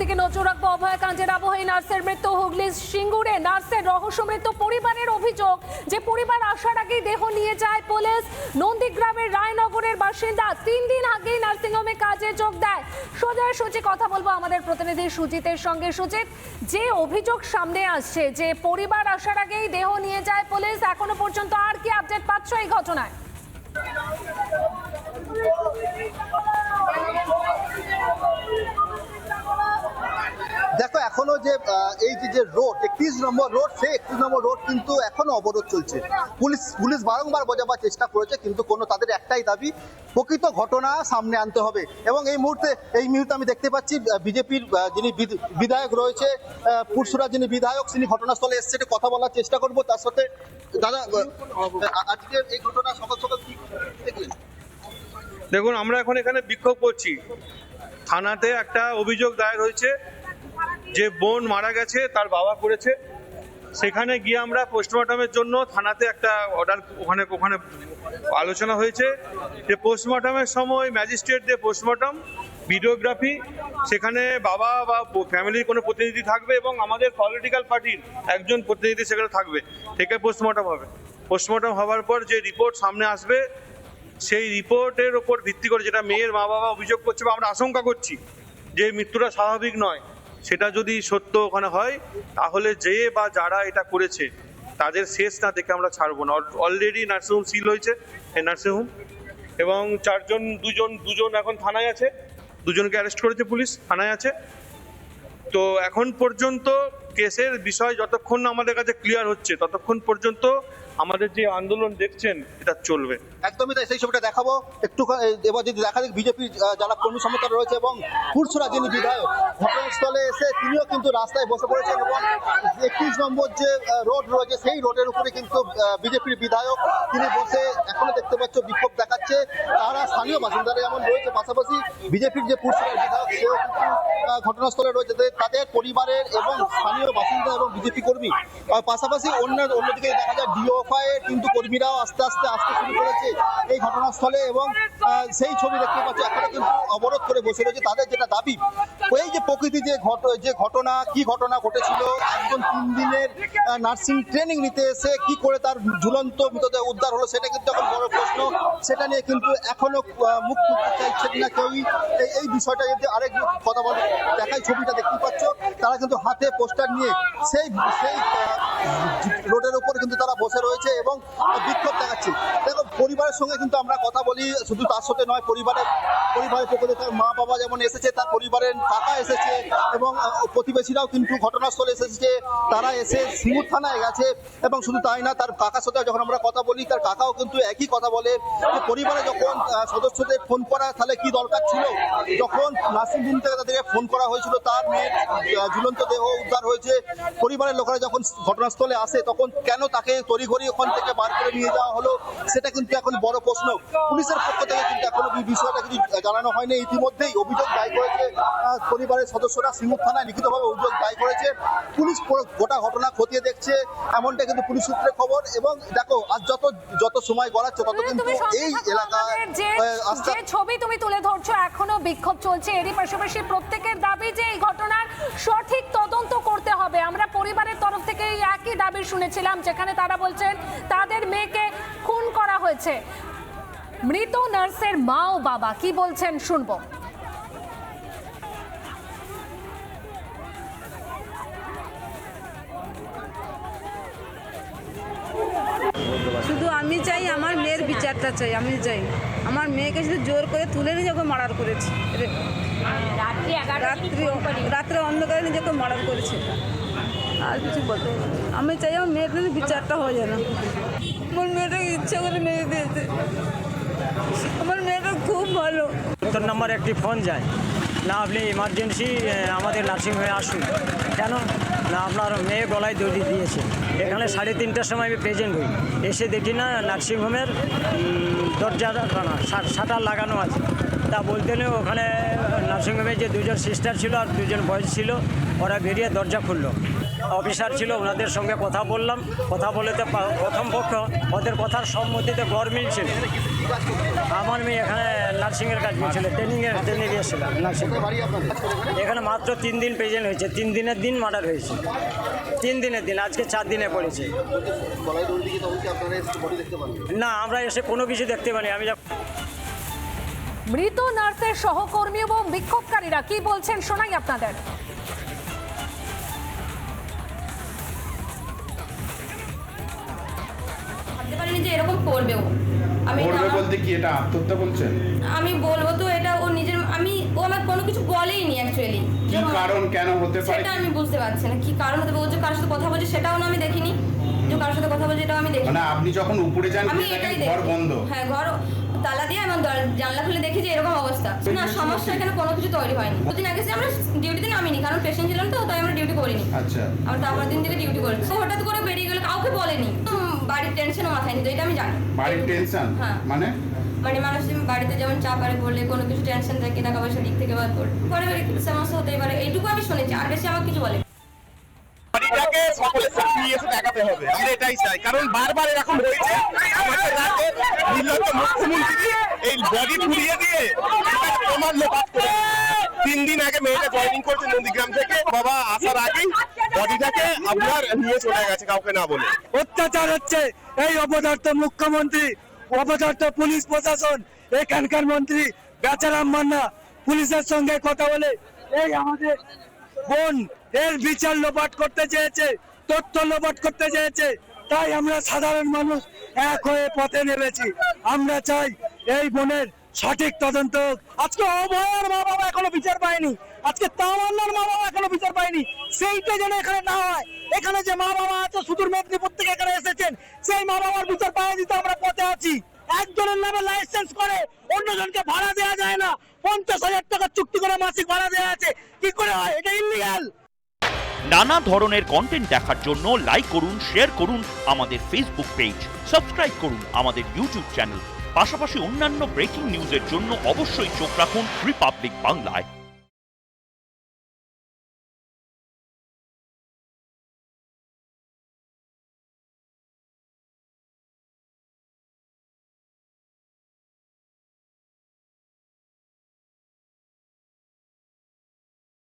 দিকে নজর রাখবো। অভয়াকাণ্ডের আবহে নার্সের মৃত্যু হুগলির সিঙ্গুরে। নার্সের রহস্য মৃত্যু। পরিবারের অভিযোগ যে পরিবার আসার আগেই দেহ নিয়ে যায় পুলিশ। নন্দীগ্রামের রায়নগরের বাসিন্দা 3 দিন আগেই নার্সিংহোমে কাজে যোগ দেয়। সোজাসুজি কথা বলবো আমাদের প্রতিনিধি সুজিতের সঙ্গে। সুজিত, যে অভিযোগ সামনে আসছে যে পরিবার আসার আগেই দেহ নিয়ে যায় পুলিশ, এখনো পর্যন্ত আর কি আপডেট পাচ্ছ এই ঘটনায়? দেখো, এখনো যে এই যে রোড 31 নম্বর রোড, সেই 31 নম্বর রোড কিন্তু এখনো অবরোধ চলছে। পুলিশ বারংবার বোঝাবার চেষ্টা করেছে, কিন্তু কোনো তাদের একটাই দাবি, প্রকৃত ঘটনা সামনে আনতে হবে। এবং এই মুহূর্তে আমি দেখতে পাচ্ছি বিজেপির যিনি বিধায়ক রয়েছে, পুরসুরা যিনি বিধায়ক, তিনি ঘটনাস্থলে এসছে। কথা বলার চেষ্টা করবো তার সাথে। দাদা, আজকে এই ঘটনা সকাল সকাল কি দেখলেন? দেখুন, আমরা এখন এখানে বিক্ষোভ করছি। থানাতে একটা অভিযোগ দায়ের হয়েছে যে বোন মারা গেছে, তার বাবা করেছে। সেখানে গিয়ে আমরা পোস্টমর্টমের জন্য থানাতে একটা অর্ডার, ওখানে আলোচনা হয়েছে যে পোস্টমর্টমের সময় ম্যাজিস্ট্রেটদের পোস্টমর্টম, ভিডিওগ্রাফি, সেখানে বাবা বা ফ্যামিলির কোনো প্রতিনিধি থাকবে এবং আমাদের পলিটিক্যাল পার্টির একজন প্রতিনিধি সেখানে থাকবে, থেকে পোস্টমর্টম হবে। পোস্টমর্টম হওয়ার পর যে রিপোর্ট সামনে আসবে, সেই রিপোর্টের ওপর ভিত্তি করে যেটা মেয়ের মা বাবা অভিযোগ করছে বা আমরা আশঙ্কা করছি যে মৃত্যুটা স্বাভাবিক নয়, সেটা যদি সত্য ওখানে হয়, তাহলে যে বা যারা এটা করেছে তাদের শেষ না দেখে আমরা ছাড়বো না। অলরেডি নার্সিংহোম সিল হয়েছে, এই নার্সিংহোম, এবং দুজন এখন থানায় আছে। দুজনকে অ্যারেস্ট করেছে পুলিশ, থানায় আছে। তো এখন পর্যন্ত কেসের বিষয় যতক্ষণ না আমাদের কাছে ক্লিয়ার হচ্ছে, ততক্ষণ পর্যন্ত আমাদের যে আন্দোলন দেখছেন এটা চলবে। একদমই তাই, সেই ছবিটা দেখাবো একটু। এবার যদি দেখা যায় বিজেপির যারা কর্মী সমর্থক রয়েছে এবং পুরসুরা যিনি বিধায়ক, ঘটনাস্থলে এসে তিনিও কিন্তু রাস্তায় বসে পড়েছেন এবং 31 নম্বর যে রোড রয়েছে সেই রোডের উপরে কিন্তু বিজেপির বিধায়ক তিনি বসে এখনো দেখতে পাচ্ছ বিক্ষোভ দেখাচ্ছে। তারা স্থানীয় বাসিন্দারা যেমন রয়েছে, পাশাপাশি বিজেপির যে পুরসুরার বিধায়ক সেও কিন্তু ঘটনাস্থলে রয়েছে। তাদের পরিবারের এবং স্থানীয় বাসিন্দা এবং বিজেপি কর্মী, পাশাপাশি অন্যদিকে দেখা যায় ডিওএফআই এর কিন্তু কর্মীরাও আস্তে আস্তে আসতে শুরু করেছে এই ঘটনাস্থলে এবং সেই ছবি দেখতে পাচ্ছি এখনো কিন্তু অবরোধ করে বসে রয়েছে। তাদের যেটা দাবি, এই যে প্রকৃতি যে ঘটনা, কি ঘটনা ঘটেছিল, একজন 3 দিনের নার্সিং ট্রেনিং নিতে এসে কি করে তার ঝুলন্ত মৃতদেহ উদ্ধার হলো, সেটা কিন্তু এখন বড় প্রশ্ন। সেটা নিয়ে কিন্তু এখনো মুখ খুলতে চাইছেন না কেউই। এই বিষয়টা যদি আরেক কথা বলে দেখাই, ছবিটা দেখতে পাচ্ছ, তারা কিন্তু হাতে পোস্টার নিয়ে সেই রোডের উপর কিন্তু তারা বসে রয়েছে এবং বিক্ষোভ দেখাচ্ছে। দেখো, পরিবারের সঙ্গে কিন্তু আমরা কথা বলি, শুধু তার সাথে নয়, পরিবারের পক্ষ থেকে তার মা বাবা যেমন এসেছে, তার পরিবারের কাকা এসেছে এবং প্রতিবেশীরাও কিন্তু ঘটনাস্থলে এসেছে। তারা এসে সিঙ্গুর থানায় গেছে এবং শুধু তাই না, তার কাকার সাথে যখন আমরা কথা বলি, তার কাকাও কিন্তু একই কথা বলে যে পরিবারে যখন সদস্যদের ফোন করা, তাহলে কি দরকার ছিল, যখন নার্সিংহোম থেকে তাদেরকে ফোন করা হয়েছিল, তার মেয়ের ঝুলন্ত দেহ উদ্ধার হয়েছে, পরিবারের লোকেরা যখন ঘটনাস্থলে আসে তখন কেন তাকে তড়িঘড়ি ওখান থেকে বার করে নিয়ে যাওয়া হলো, সেটা কিন্তু এখন বড় প্রশ্ন। পুলিশের পক্ষ থেকে কিন্তু এখনো বিষয়টা কিছু জানানো হয়নি। ইতিমধ্যেই অভিযোগ দায় করেছে পরিবারের সদস্যরা, সিঙ্গুর থানায় লিখিতভাবে অভিযোগ দায় করেছে। পুলিশ গোটা ঘটনা খতিয়ে দেখছে, এমনটা কিন্তু পুলিশ সূত্রে খবর। এবং দেখো, আজ যত সময় গড়াচ্ছে তত কিন্তু এই এলাকায় যে ছবি তুমি তুলে ধরছো, এখনো বিক্ষোভ চলছে। এরই পাশাপাশি প্রত্যেকের দাবি যে এই ঘটনার সঠিক তদন্ত করতে হবে। আমরা পরিবারের তরফ থেকে এই একই দাবি শুনেছিলাম, যেখানে তারা বলছেন তাদের মেয়েকে খুন করা হয়েছে। মৃত নার্সের মা ও বাবা কি বলছেন শুনবো। শুধু আমি চাই, আমার মেয়ের বিচারটা চাই। আমি চাই আমার মেয়েকে শুধু জোর করে তুলে নিয়ে যখন মার্ডার করেছে, রাত্রে অন্ধকারে নিজেকে মার্ডার করেছে। আর কিছু বলতে আমি চাই আমার মেয়ের বিচারটা হয়ে যায় না। আমার মেয়েটাকে ইচ্ছা করে মেরে দিয়েছে। আমার মেয়েটা খুব ভালো। 70 নম্বর একটি ফোন যায় না, আপনি ইমার্জেন্সি আমাদের নার্সিংহোমে আসুন। কেন না, আপনার মেয়ে গলায় দড়ি দিয়েছে। এখানে 3:30টার সময় আমি প্রেজেন্ট হই, এসে দেখি না নার্সিংহোমের দরজা শাটার লাগানো আছে। তা বলতে নেই, ওখানে নার্সিংহোমে যে 2জন সিস্টার ছিল আর 2জন বয়েজ ছিল, ওরা বেরিয়ে দরজা খুললো। অফিসার ছিল, ওনাদের সঙ্গে কথা বললাম। কথা বলে তো প্রথম পক্ষ ওদের কথার সম্মতিতে গড় মিলছিল, কাজ করছেন? আমার মেয়ে এখানে নার্সিংয়ের কাজ করছিল, ট্রেনিং গিয়েছিল নার্সিং। কোথায় বাড়ি আপনাদের? এখানে মাত্র 3 দিন প্রেজেন্ট হয়েছে, 3 দিনের দিন মার্ডার হয়েছে, 3 দিনের দিন, আজকে 4 দিনে পড়েছে। গলায় দড়ি দিয়ে তখন কি আপনারা এসে বডি দেখতে পান? না, আমরা এসে কোনো কিছু দেখতে পাইনি। আমি মৃত নার্সের সহকর্মী এবং বিক্ষোভকারীরা কি বলছেন শোনাই আপনাদের। ভাবতে পারিনি যে এরকম করবেও। আমি করবে বলতে কি এটা আত্মহত্যা বলছেন? আমি বলবো তো এটা ও নিজের, ও আমাকে কোনো কিছু বলেইনি অ্যাকচুয়ালি। কি কারণ কেন হতে পারে সেটা আমি বুঝতে পারছি না কি কারণ হতে পারে। ও যে কারোর সাথে কথা বলছে সেটাও না আমি দেখিনি, যে কারোর সাথে কথা বলছে এটাও আমি দেখিনি। মানে আপনি যখন উপরে যান আমি দেখেন এটাই ঘর দেখি। বন্ধ। হ্যাঁ, ঘর তালা দিয়ে এবং জানলা খুলে দেখি যে এরকম অবস্থা। না, সমস্যা এখানে কোনো কিছু তৈরি হয়নি। দুদিন আগে আমরা ডিউটিতে নামিনি, কারণ পেশেন্ট ছিলাম তো, তাই আমরা ডিউটি করিনি। আচ্ছা, আমরা তারপর দিন থেকে ডিউটি করেছি। ও হঠাৎ করে বেরিয়ে গেল, কাউকে বলেনি। বাড়ির টেনশনও মাথায় নিত, এটা আমি জানি। বাড়ির টেনশন হ্যাঁ। মানে মানুষ বাড়িতে যেমন চাপ আরে বললে কোনো কিছু টেনশন থাকে, টাকা পয়সা দিক থেকে পারিবারিক সমস্যা হতেই পারে, এইটুকু আমি শুনেছি, আর বেশি আমার কিছু বলে। বডিটাকে সকলের সামনে নিয়ে এসে দেখাতে হবে, আমরা এটাই চাই। কারণ বারবার এরকম হয়েছে, আমাদের রাজ্যে নির্লজ্জ মুখ্যমন্ত্রী এই বডি পুড়িয়ে দিয়ে এটাকে প্রমাণ লোপাট করে 3 দিন আগে মেয়েটা জয়েনিং করছে নন্দীগ্রাম থেকে, বাবা আসার আগেই বডিটাকে আপনার নিয়ে চলে গেছে কাউকে না বলে। অত্যাচার হচ্ছে, এই অপদার্থ মুখ্যমন্ত্রী, অপদার্থ পুলিশ প্রশাসন, এখানকার মন্ত্রী বেচারাম মান্না পুলিশের সঙ্গে কথা বলে এই আমাদের বোন এর বিচার লোপাট করতে চেয়েছে, তথ্য লোপাট করতে চেয়েছে। তাই আমরা সাধারণ মানুষ এক হয়ে পথে নেমেছি। আমরা চাই এই বোনের সঠিক তদন্ত হোক। আজকে অভয়ের মা বাবা এখনো বিচার পায়নি, আজকে তামান্নার মা বাবা এখনো বিচার পায়নি, সেইটা যেন এখানে না হয়। এখানে যে মা বাবা আছে সুদূর মেদিনীপুর থেকে এখানে এসেছেন, সেই মা বাবার বিচার পাওয়া দিতে আমরা পথে আছি। একজনের নামে লাইসেন্স করে অন্যজনকে ভাড়া দেওয়া যায় না, 50,000 টাকা চুক্তি করে মাসিক ভাড়া দেওয়া আছে, কি করে হয়? এটা ইল্লিগাল। নানা ধরনের কন্টেন্ট দেখার জন্য লাইক করুন, শেয়ার করুন আমাদের ফেসবুক পেজ, সাবস্ক্রাইব করুন আমাদের ইউটিউব চ্যানেল। পাশাপাশি অন্যান্য ব্রেকিং নিউজের জন্য অবশ্যই চোখ রাখুন রিপাবলিক বাংলায়।